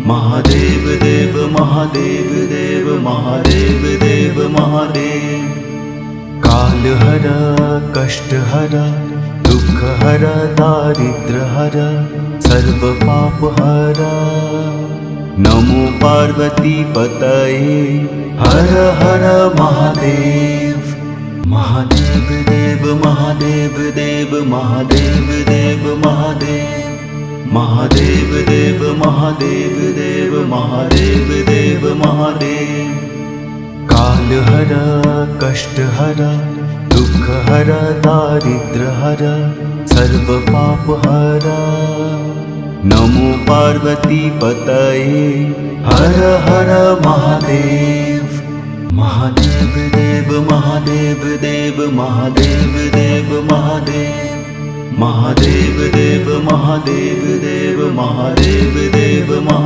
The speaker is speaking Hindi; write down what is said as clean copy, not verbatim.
महादेव देव महादेव देव महादेव देव महादेव। काल हर कष्ट हर दुख हर दारिद्र हर सर्व पाप हर। नमो पार्वती पतये हर हर महादेव। महादेव देव महादेव देव महादेव देव महादेव। महादेव देव महादेव देव महादेव देव महादेव। काल हर कष्ट हर दुख हर दारिद्र हर सर्व पाप हर। नमो पार्वती पतये हर हर महादेव। महादेव देव महादेव देव महादेव देव महादेव। महादेव देव महादेव देव महादेव देव महादेव।